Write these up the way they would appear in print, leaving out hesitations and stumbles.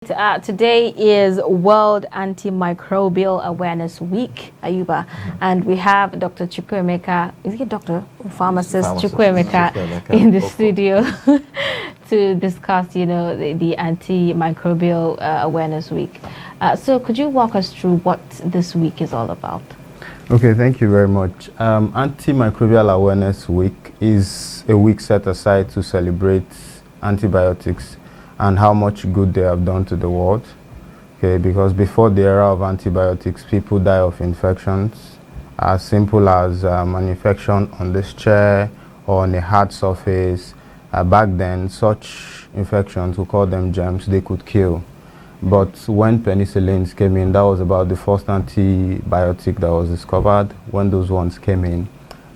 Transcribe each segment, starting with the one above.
Today is World Antimicrobial Awareness Week, Ayuba, and we have Dr. Chukwuemeka, is he a doctor? Pharmacist Chukwuemeka in the studio to discuss, the Antimicrobial Awareness Week. So could you walk us through what this week is all about? Okay, thank you very much. Antimicrobial Awareness Week is a week set aside to celebrate antibiotics and how much good they have done to the world. Okay, because before the era of antibiotics, people die of infections as simple as an infection on this chair or on a hard surface. Back then, such infections, we call them germs, they could kill. But when penicillins came in, that was about the first antibiotic that was discovered. When those ones came in,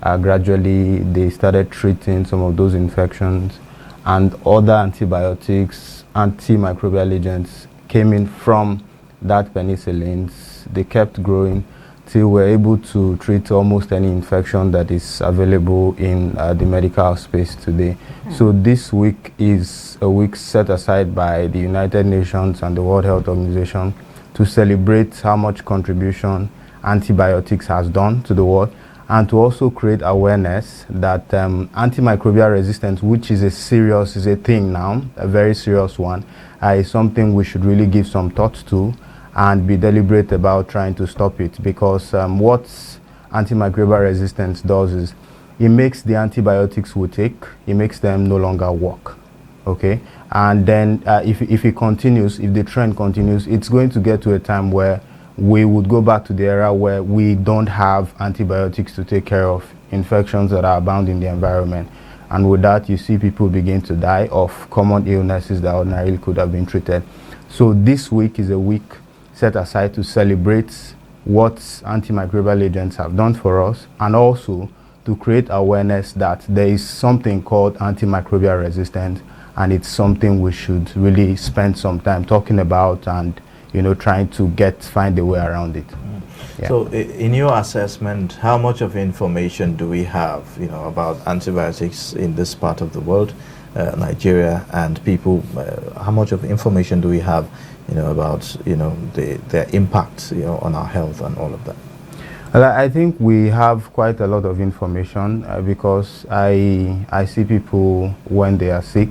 gradually they started treating some of those infections, and other antibiotics, antimicrobial agents came in from that penicillins. They kept growing till we're able to treat almost any infection that is available in the medical space today. So this week is a week set aside by the United Nations and the World Health Organization to celebrate how much contribution antibiotics has done to the world, and to also create awareness that antimicrobial resistance, which is a thing now, a very serious one, is something we should really give some thought to and be deliberate about trying to stop it. Because what antimicrobial resistance does is it makes the antibiotics we take, it makes them no longer work. Okay, and then if it continues, if the trend continues, it's going to get to a time where we would go back to the era where we don't have antibiotics to take care of infections that are abound in the environment. And with that, you see people begin to die of common illnesses that ordinarily could have been treated. So this week is a week set aside to celebrate what antimicrobial agents have done for us, and also to create awareness that there is something called antimicrobial resistance, and it's something we should really spend some time talking about and trying to find a way around it. Yeah. So in your assessment, how much of information do we have, about antibiotics in this part of the world, Nigeria, and people, how much of information do we have, about, their impact, on our health and all of that? Well, I think we have quite a lot of information because I see people when they are sick,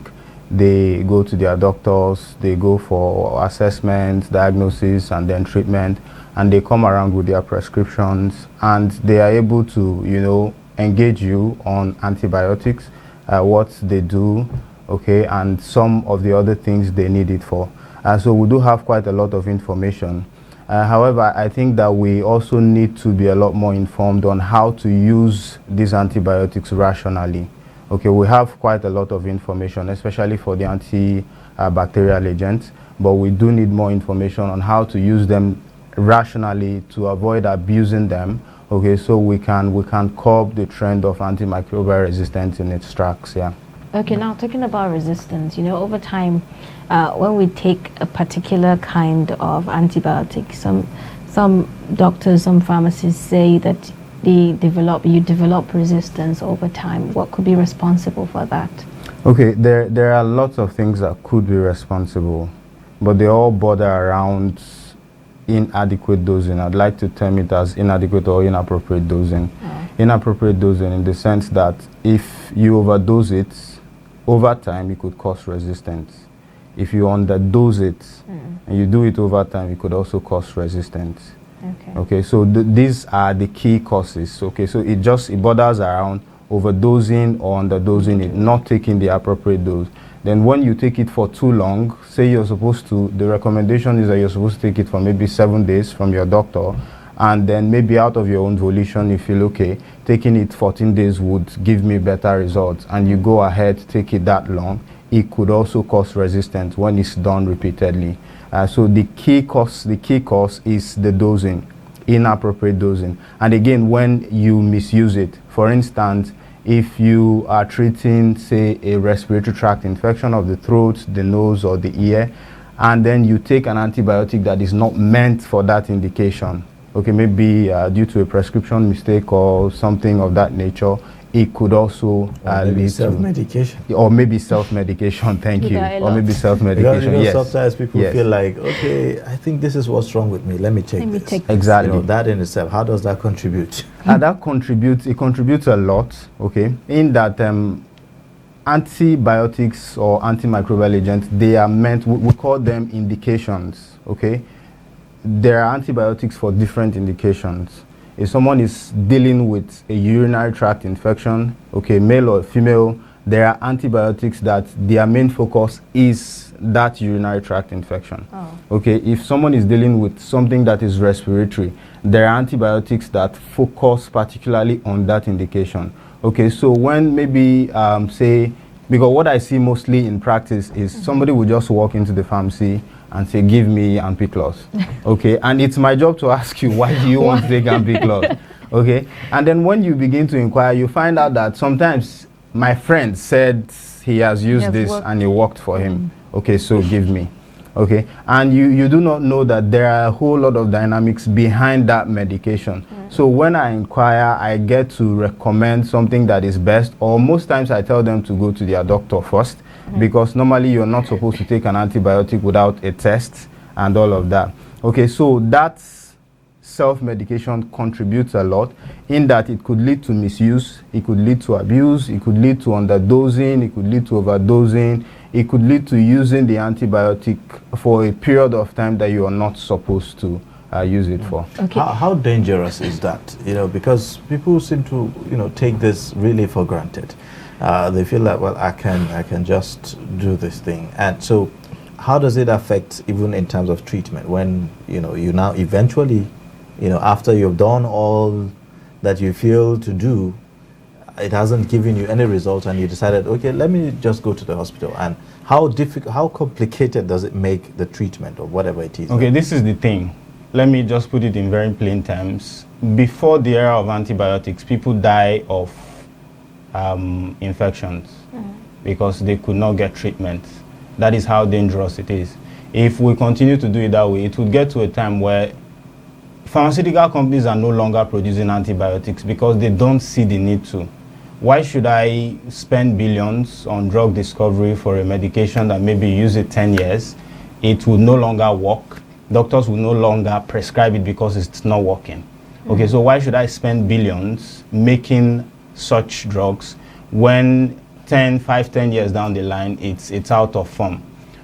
they go to their doctors, they go for assessment, diagnosis, and then treatment, and they come around with their prescriptions, and they are able to, engage you on antibiotics, what they do, okay, and some of the other things they need it for. So we do have quite a lot of information. However, I think that we also need to be a lot more informed on how to use these antibiotics rationally. Okay, we have quite a lot of information, especially for the antibacterial agents, but we do need more information on how to use them rationally to avoid abusing them. Okay, so we can curb the trend of antimicrobial resistance in its tracks. Yeah. Okay, now talking about resistance, over time, when we take a particular kind of antibiotic, some doctors, some pharmacists say that you develop resistance over time. What could be responsible for that? Okay, there are lots of things that could be responsible, but they all border around inadequate dosing. I'd like to term it as inadequate or inappropriate dosing. Inappropriate dosing in the sense that if you overdose it, over time it could cause resistance. If you underdose it and you do it over time, it could also cause resistance. Okay, so these are the key causes. Okay, so it borders around overdosing or underdosing it, not taking the appropriate dose. Then when you take it for too long, say the recommendation is that you're supposed to take it for maybe 7 days from your doctor, and then maybe out of your own volition you feel, okay, taking it 14 days would give me better results, and you go ahead, take it that long, it could also cause resistance when it's done repeatedly. So the key cause is the dosing, inappropriate dosing. And again, when you misuse it, for instance, if you are treating, say, a respiratory tract infection of the throat, the nose, or the ear, and then you take an antibiotic that is not meant for that indication, okay, maybe due to a prescription mistake or something of that nature, it could also lead self-medication. Or maybe self-medication, thank you. Or maybe self-medication, yes. Sometimes people feel like, okay, I think this is what's wrong with me. Let me take this. Exactly. That in itself, how does that contribute? It contributes a lot, okay, in that antibiotics or antimicrobial agents, they are meant, we call them indications, okay? There are antibiotics for different indications. If someone is dealing with a urinary tract infection, okay, male or female, there are antibiotics that their main focus is that urinary tract infection. Okay, if someone is dealing with something that is respiratory, there are antibiotics that focus particularly on that indication. Okay, so when maybe, say, because what I see mostly in practice is somebody will just walk into the pharmacy and say, give me Ampiclos. Okay, and it's my job to ask you, why do you want to take Ampiclos? Okay, and then when you begin to inquire, you find out that sometimes my friend said he has used this and it worked for him. Okay, so give me. Okay, and you do not know that there are a whole lot of dynamics behind that medication. So when I inquire, I get to recommend something that is best, or most times I tell them to go to their doctor first, because normally you're not supposed to take an antibiotic without a test and all of that. Okay, so that self-medication contributes a lot in that it could lead to misuse, it could lead to abuse, it could lead to underdosing, it could lead to overdosing, it could lead to using the antibiotic for a period of time that you are not supposed to use it for. Okay. How dangerous is that? You know, because people seem to, take this really for granted. They feel like, well, I can just do this thing. And so how does it affect even in terms of treatment when, you now eventually, after you've done all that you feel to do, it hasn't given you any result and you decided, okay, let me just go to the hospital. And how complicated does it make the treatment or whatever it is? Okay, this is the thing. Let me just put it in very plain terms. Before the era of antibiotics, people die of infections because they could not get treatment. That is how dangerous it is. If we continue to do it that way, it would get to a time where pharmaceutical companies are no longer producing antibiotics because they don't see the need to. Why should I spend billions on drug discovery for a medication that maybe use it 10 years? It will no longer work. Doctors will no longer prescribe it because it's not working. Okay, so why should I spend billions making such drugs when 10 years down the line, it's out of form?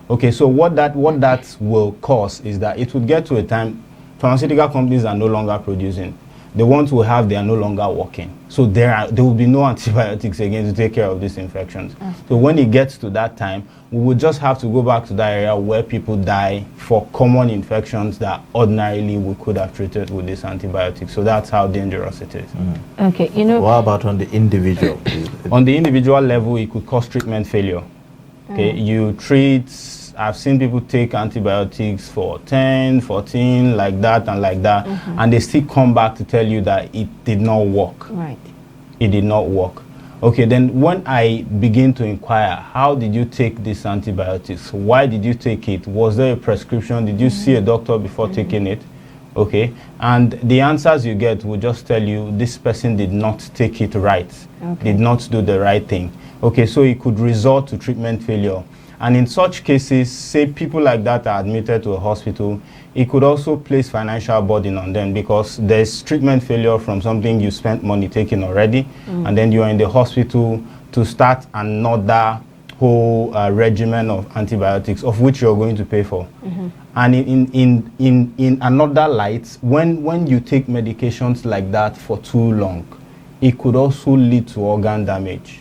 Okay, so what that will cause is that it would get to a time pharmaceutical companies are no longer producing. The ones we have, they are no longer working. So there will be no antibiotics again to take care of these infections. So when it gets to that time, we will just have to go back to that area where people die for common infections that ordinarily we could have treated with this antibiotic. So that's how dangerous it is. Okay, What about on the individual? On the individual level, it could cause treatment failure. Okay, you treat, I've seen people take antibiotics for 10, 14, like that, and they still come back to tell you that it did not work. Right. It did not work. Okay, then when I begin to inquire, how did you take these antibiotics? Why did you take it? Was there a prescription? Did you see a doctor before taking it? Okay, and the answers you get will just tell you this person did not take it right, did not do the right thing. Okay, so it could result to treatment failure. And in such cases, say people like that are admitted to a hospital, it could also place financial burden on them because there's treatment failure from something you spent money taking already, and then you're in the hospital to start another whole regimen of antibiotics, of which you're going to pay for. And in another light, when you take medications like that for too long, it could also lead to organ damage.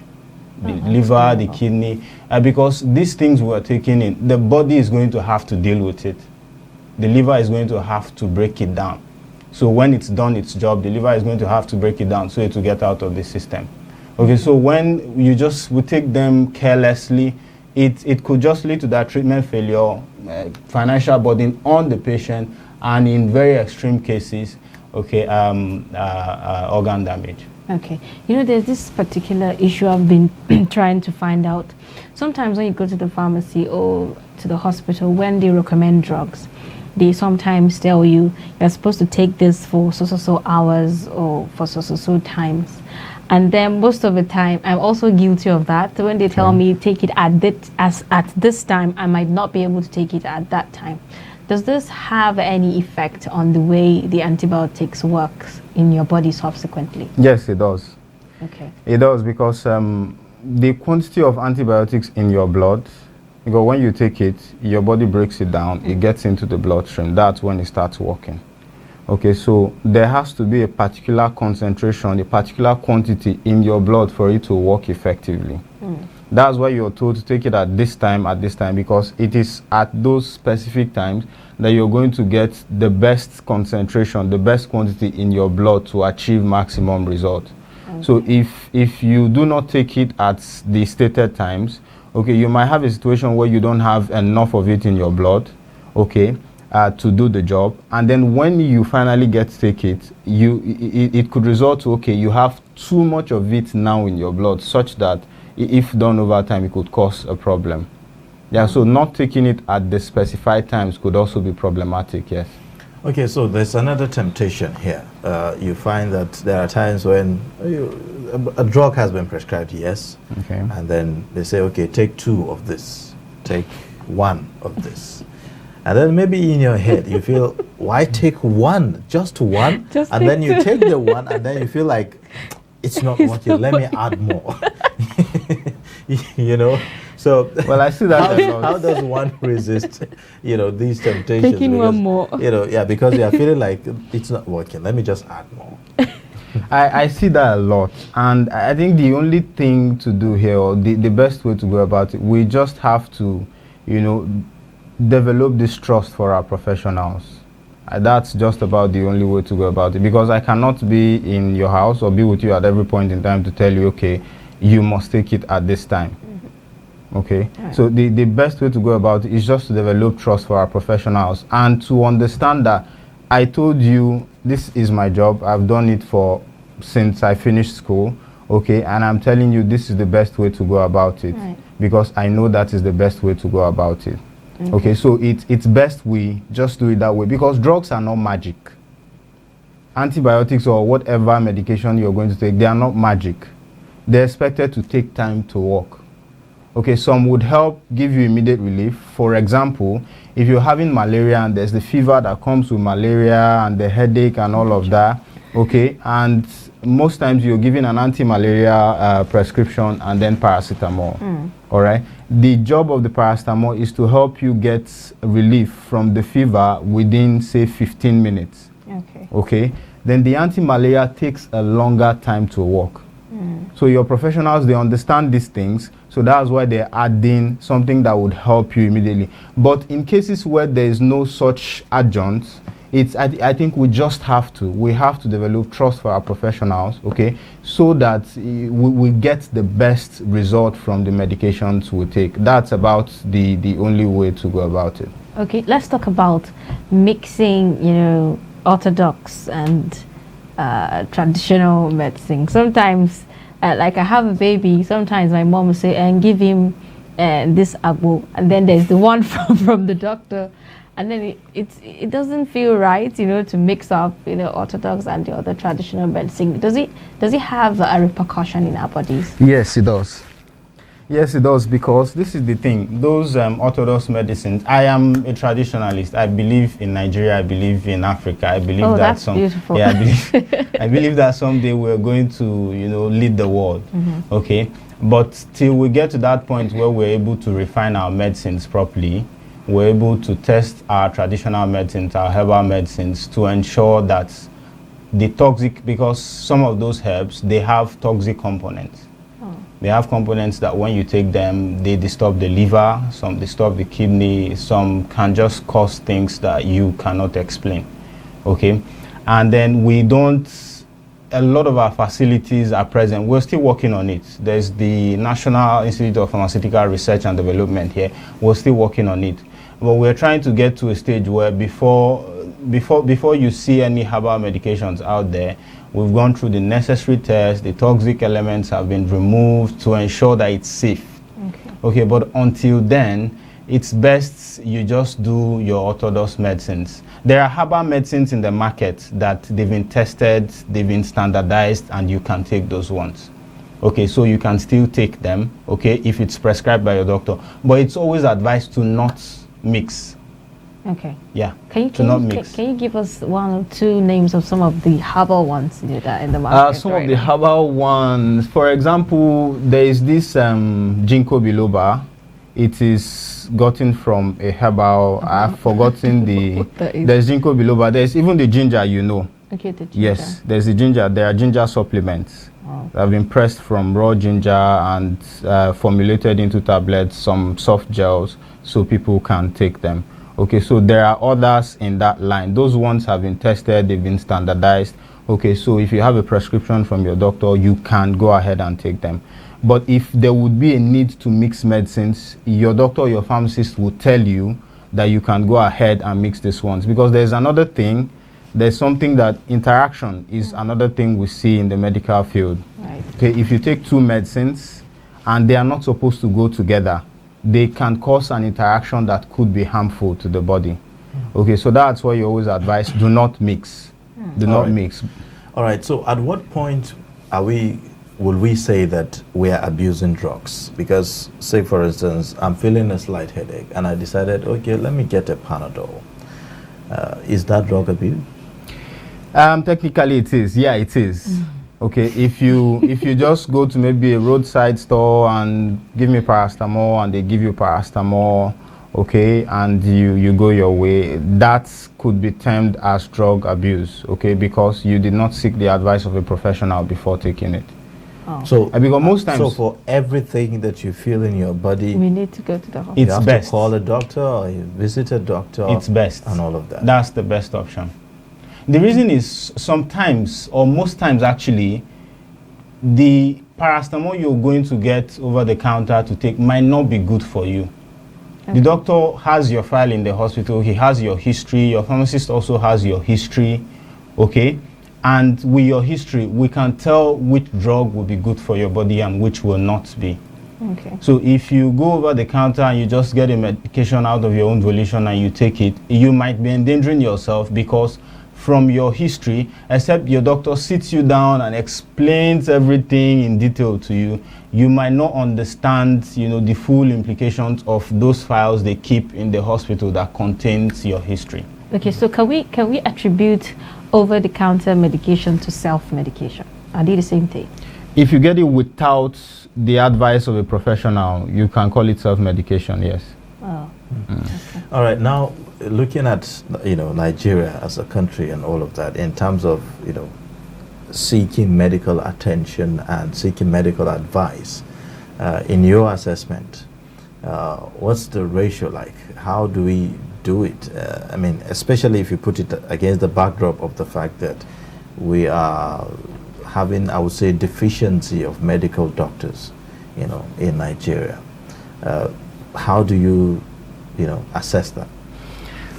The liver, the kidney, because these things we're taking in, the body is going to have to deal with it. The liver is going to have to break it down. So when it's done its job, the liver is going to have to break it down so it will get out of the system. Okay, so when we take them carelessly, it could just lead to that treatment failure, financial burden on the patient, and in very extreme cases, organ damage. Okay. There's this particular issue I've been trying to find out. Sometimes when you go to the pharmacy or to the hospital, when they recommend drugs, they sometimes tell you you're supposed to take this for so hours or for so times. And then most of the time, I'm also guilty of that. So when they tell me take it at this time, I might not be able to take it at that time. Does this have any effect on the way the antibiotics works in your body subsequently? Yes, it does. Okay. It does, because the quantity of antibiotics in your blood, because when you take it, your body breaks it down, it gets into the bloodstream. That's when it starts working. Okay, so there has to be a particular concentration, a particular quantity in your blood for it to work effectively. That's why you're told to take it at this time, because it is at those specific times that you're going to get the best concentration, the best quantity in your blood to achieve maximum result. Okay. So if you do not take it at the stated times, okay, you might have a situation where you don't have enough of it in your blood, okay, to do the job, and then when you finally get to take it, it could result to, okay, you have too much of it now in your blood, such that if done over time, it could cause a problem. Yeah, so not taking it at the specified times could also be problematic, yes. Okay, so there's another temptation here. You find that there are times when a drug has been prescribed, yes, okay, and then they say, okay, take 2 of this, take 1 of this. And then maybe in your head, you feel, why take 1? Just 1? And then you take the 1, and then you feel like, it's not working, let me add more. You know? So, well, I see that. How does one resist, these temptations? Taking because, 1 more. Because you are feeling like it's not working, let me just add more. I see that a lot, and I think the only thing to do here, or the best way to go about it, we just have to, develop this trust for our professionals. That's just about the only way to go about it, because I cannot be in your house or be with you at every point in time to tell you, okay, you must take it at this time. Okay, right. So the best way to go about it is just to develop trust for our professionals and to understand that I told you this is my job, I've done it since I finished school, okay, and I'm telling you this is the best way to go about it, right, because I know that is the best way to go about it. Okay, so it's best we just do it that way, because drugs are not magic. Antibiotics or whatever medication you're going to take, they are not magic. They're expected to take time to work. Okay, some would help give you immediate relief. For example, if you're having malaria and there's the fever that comes with malaria and the headache and all of that, okay, and most times you're given an anti-malaria prescription and then paracetamol. All right, the job of the paracetamol is to help you get relief from the fever within, say, 15 minutes. Okay, then the anti-malaria takes a longer time to work. So your professionals, they understand these things, so that's why they're adding something that would help you immediately. But in cases where there is no such adjunct, I think we have to develop trust for our professionals, okay, so that we get the best result from the medications we take. That's about the only way to go about it. Okay, let's talk about mixing, orthodox and traditional medicine. Sometimes, like I have a baby, sometimes my mom will say, and give him this agbo, and then there's the one from the doctor. And then it doesn't feel right, to mix up, orthodox and the other traditional medicine. Does it have a repercussion in our bodies? Yes, it does. Yes, it does, because this is the thing. Those orthodox medicines, I am a traditionalist. I believe in Nigeria. I believe in Africa. I believe that's beautiful. Yeah, I believe that someday we're going to, lead the world. Okay, but till we get to that point where we're able to refine our medicines properly, we're able to test our traditional medicines, our herbal medicines, to ensure that the toxic, because some of those herbs, they have toxic components. They have components that when you take them, they disturb the liver, some disturb the kidney, some can just cause things that you cannot explain. Okay, and then a lot of our facilities are present. We're still working on it. There's the National Institute of Pharmaceutical Research and Development here. We're still working on it. But we're trying to get to a stage where before you see any herbal medications out there, we've gone through the necessary tests, the toxic elements have been removed to ensure that it's safe. Okay, but until then, it's best you just do your orthodox medicines. There are herbal medicines in the market that they've been tested, they've been standardized, and you can take those ones. Okay, so you can still take them, okay, if it's prescribed by your doctor. But it's always advised to not mix. Okay. Yeah. Can you give us one or two names of some of the herbal ones that are in the market? Some of the herbal ones, for example, there is this ginkgo biloba. It is gotten from a herbal. I've forgotten the. There's ginkgo biloba. There's even the ginger. Okay, the ginger. Yes, there's the ginger. There are ginger supplements that have been pressed from raw ginger and formulated into tablets, some soft gels, so people can take them. Okay, so there are others in that line. Those ones have been tested, they've been standardized. Okay, so if you have a prescription from your doctor, you can go ahead and take them. But if there would be a need to mix medicines, your doctor or your pharmacist will tell you that you can go ahead and mix these ones. Because there's another thing, there's something that interaction is another thing we see in the medical field. Right. Okay, if you take two medicines and they are not supposed to go together, they can cause an interaction that could be harmful to the body. Okay, so that's why you always advise, do not mix. Do not mix. All right, so at what point will we say that we are abusing drugs? Because, say for instance, I'm feeling a slight headache and I decided, okay, let me get a Panadol. Is that drug abuse? Technically it is. Yeah, it is. Okay, if you just go to maybe a roadside store and give me paracetamol and they give you paracetamol, okay, and you go your way, that could be termed as drug abuse, okay, because you did not seek the advice of a professional before taking it. Oh. So because most times, so for everything that you feel in your body, we need to go to the hospital. It's you have best to call a doctor or you visit a doctor. It's best, and all of that. That's the best option. The reason is sometimes, or most times actually, the paracetamol you're going to get over the counter to take might not be good for you. Okay. The doctor has your file in the hospital, he has your history, your pharmacist also has your history, okay? And with your history, we can tell which drug will be good for your body and which will not be. Okay. So if you go over the counter and you just get a medication out of your own volition and you take it, you might be endangering yourself because from your history, except your doctor sits you down and explains everything in detail to you, you might not understand, the full implications of those files they keep in the hospital that contains your history. Okay, so can we attribute over-the-counter medication to self-medication? Are they the same thing? If you get it without the advice of a professional, you can call it self-medication, yes. Oh. Okay. All right, now looking at Nigeria as a country and all of that in terms of seeking medical attention and seeking medical advice, in your assessment, what's the ratio like? How do we do it? I mean, especially if you put it against the backdrop of the fact that we are having, I would say, deficiency of medical doctors, in Nigeria. How do you, assess that?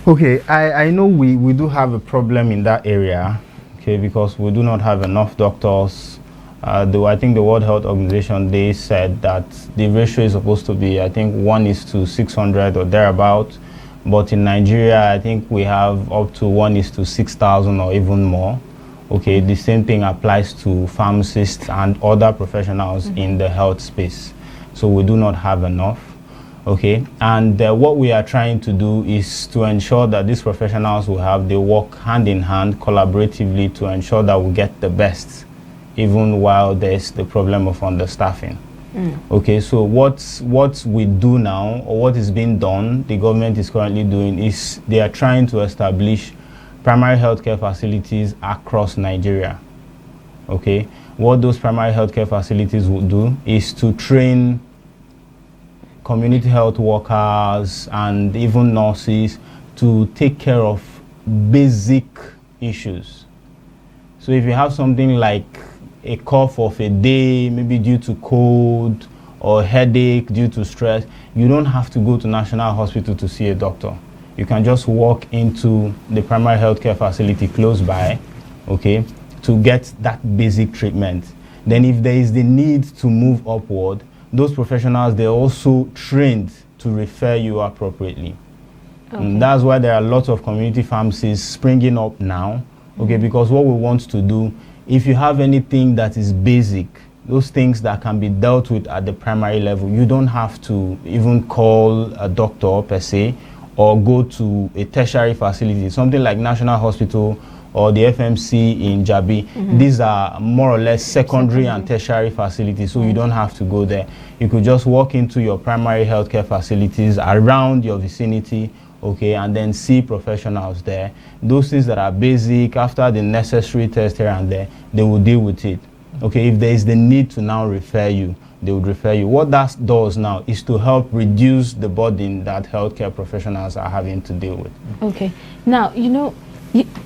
Okay, I know we do have a problem in that area, okay, because we do not have enough doctors. Though I think the World Health Organization, they said that the ratio is supposed to be, I think, 1:600 or thereabout. But in Nigeria, I think we have up to 1:6,000 or even more. Okay, the same thing applies to pharmacists and other professionals in the health space. So we do not have enough. Okay, and what we are trying to do is to ensure that these professionals they work hand in hand, collaboratively, to ensure that we get the best, even while there's the problem of understaffing. Okay, so what we do now, or what is being done, the government is currently doing, is they are trying to establish primary healthcare facilities across Nigeria. Okay, what those primary healthcare facilities will do is to train community health workers and even nurses to take care of basic issues. So if you have something like a cough of a day, maybe due to cold, or headache due to stress, you don't have to go to National Hospital to see a doctor. You can just walk into the primary healthcare facility close by, okay, to get that basic treatment. Then if there is the need to move upward, those professionals, they're also trained to refer you appropriately. Okay. And that's why there are lots of community pharmacies springing up now, okay, because what we want to do, if you have anything that is basic, those things that can be dealt with at the primary level, you don't have to even call a doctor per se, or go to a tertiary facility, something like National Hospital or the FMC in Jabi. These are more or less secondary and tertiary facilities, so you don't have to go there. You could just walk into your primary healthcare facilities around your vicinity, okay, and then see professionals there. Those things that are basic, after the necessary test here and there, they will deal with it. Okay, if there is the need to now refer you, they would refer you. What that does now is to help reduce the burden that healthcare professionals are having to deal with. Okay. Now, you know,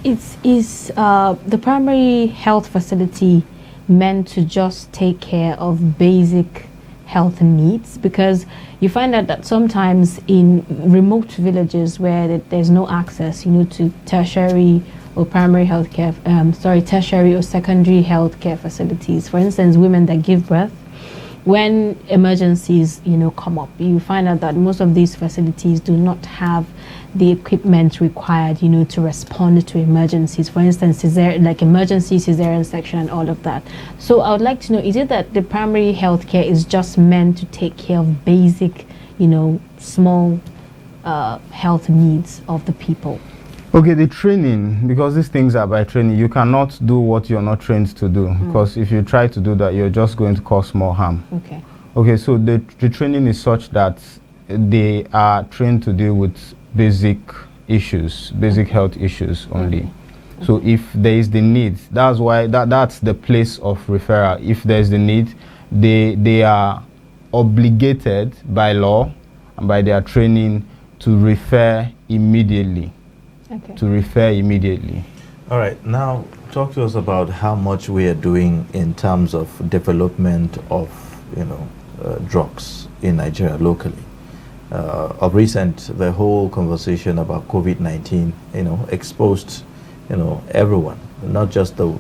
is the primary health facility meant to just take care of basic health needs? Because you find out that sometimes in remote villages where there's no access, you know, to tertiary or primary healthcare, tertiary or secondary healthcare facilities. For instance, women that give birth, when emergencies, you know, come up, you find out that most of these facilities do not have the equipment required, you know, to respond to emergencies. For instance, emergency cesarean section and all of that. So I would like to know, is it that the primary healthcare is just meant to take care of basic, you know, small health needs of the people? Okay, the training, because these things are by training, you cannot do what you're not trained to do, because if you try to do that, you're just going to cause more harm. Okay. Okay, so the training is such that they are trained to deal with basic issues, basic health issues only. So if there is the need, that's why that's the place of referral. If there's the need, they are obligated by law and by their training to refer immediately. Okay. To refer immediately. All right, now talk to us about how much we are doing in terms of development of, you know, drugs in Nigeria locally. Of recent, the whole conversation about COVID-19, you know, exposed, you know, everyone, not just the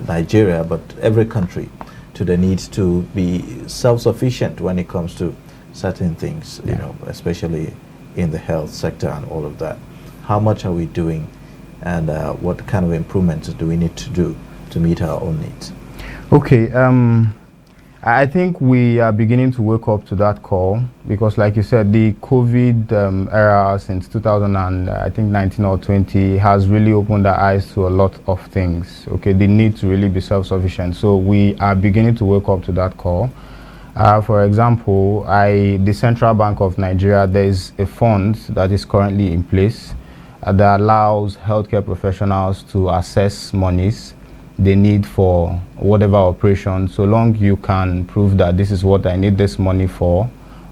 Nigeria, but every country, to the need to be self-sufficient when it comes to certain things, you know, especially in the health sector and all of that. How much are we doing, and what kind of improvements do we need to do to meet our own needs? Okay, I think we are beginning to wake up to that call, because like you said, the COVID era since 2019 or 20 has really opened our eyes to a lot of things. Okay, the need to really be self-sufficient. So we are beginning to wake up to that call. For example, the Central Bank of Nigeria, there is a fund that is currently in place that allows healthcare professionals to assess monies they need for whatever operation, so long you can prove that this is what I need this money for.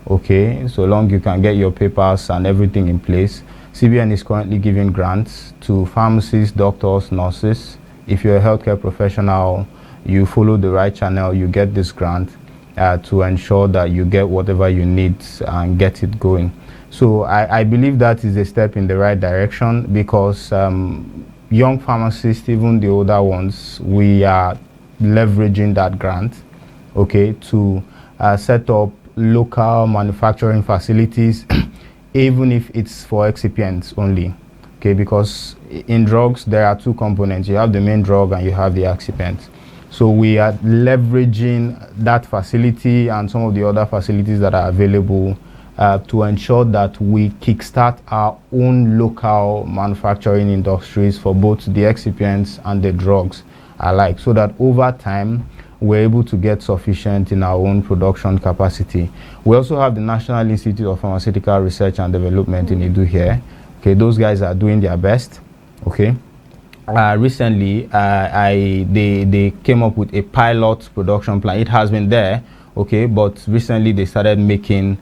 Okay, so long you can get your papers and everything in place. CBN is currently giving grants to pharmacists, doctors, nurses. If you're a healthcare professional, you follow the right channel, you get this grant to ensure that you get whatever you need and get it going. So I believe that is a step in the right direction, because young pharmacists, even the older ones, we are leveraging that grant, okay, to set up local manufacturing facilities, even if it's for excipients only, okay, because in drugs there are two components. You have the main drug and you have the excipients. So we are leveraging that facility and some of the other facilities that are available to ensure that we kickstart our own local manufacturing industries for both the excipients and the drugs alike, so that over time we're able to get sufficient in our own production capacity. We also have the National Institute of Pharmaceutical Research and Development in Edu here. Okay, those guys are doing their best. Okay. Recently, they came up with a pilot production plan. It has been there, okay, but recently they started making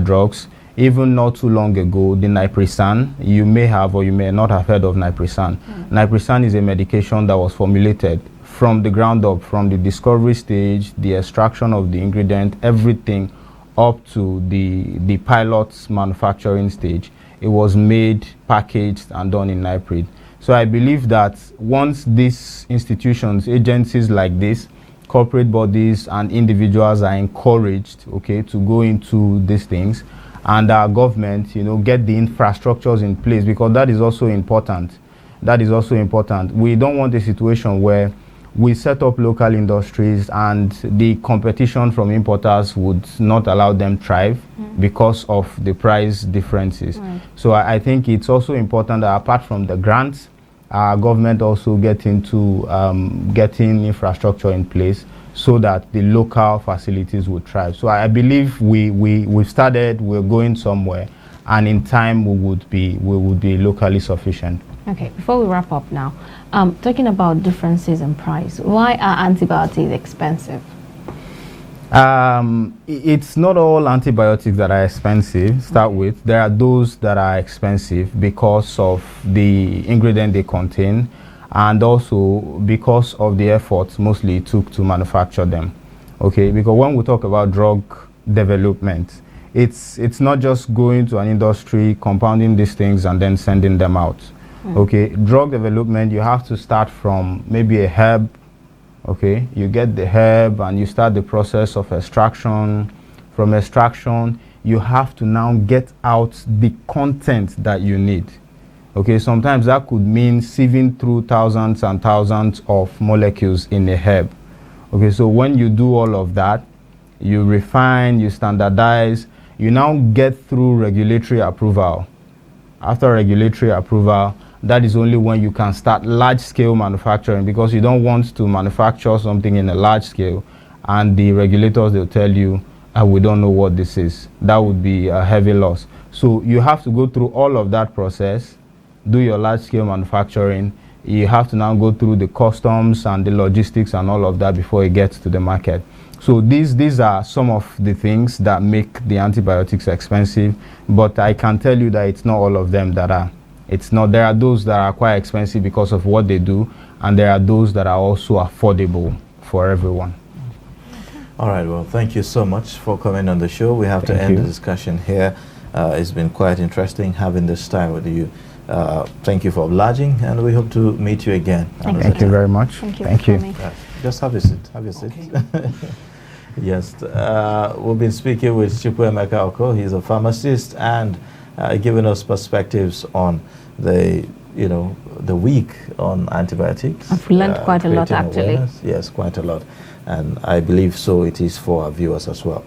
drugs. Even not too long ago, the Niprisan, you may have or you may not have heard of Niprisan. Niprisan is a medication that was formulated from the ground up, from the discovery stage, the extraction of the ingredient, everything up to the pilot manufacturing stage. It was made, packaged, and done in Niprid. So I believe that once these institutions, agencies like this, corporate bodies and individuals are encouraged, okay, to go into these things, and our government, get the infrastructures in place, because that is also important. That is also important. We don't want a situation where we set up local industries and the competition from importers would not allow them thrive because of the price differences. Right. So I think it's also important that apart from the grants, our government also get into getting infrastructure in place so that the local facilities would thrive. So I believe we've started, we're going somewhere, and in time we would be locally sufficient. Okay, before we wrap up now, talking about differences in price, why are antibiotics expensive? It's not all antibiotics that are expensive, start with. There are those that are expensive because of the ingredient they contain, and also because of the efforts mostly it took to manufacture them. Okay, because when we talk about drug development, it's not just going to an industry, compounding these things and then sending them out. Okay, drug development, you have to start from maybe a herb. Okay, you get the herb and you start the process of extraction. From extraction, you have to now get out the content that you need. Okay, sometimes that could mean sieving through thousands and thousands of molecules in a herb. Okay, so when you do all of that, you refine, you standardize, you now get through regulatory approval. After regulatory approval, that is only when you can start large-scale manufacturing, because you don't want to manufacture something in a large scale and the regulators, they'll tell you, we don't know what this is. That would be a heavy loss. So you have to go through all of that process, do your large-scale manufacturing. You have to now go through the customs and the logistics and all of that before it gets to the market. So these are some of the things that make the antibiotics expensive, but I can tell you that it's not all of them that are. It's not. There are those that are quite expensive because of what they do, and there are those that are also affordable for everyone. All right, well, thank you so much for coming on the show. We have to end the discussion here. It's been quite interesting having this time with you. Thank you for obliging, and we hope to meet you again. Thank you very much. Thank you. Just have a seat. Have a seat. Okay. Yes, we've been speaking with Chukwuemeka Okwo. He's a pharmacist and giving us perspectives on the week on antibiotics. I've learned quite a lot, actually. Awareness. Yes, quite a lot. And I believe so it is for our viewers as well.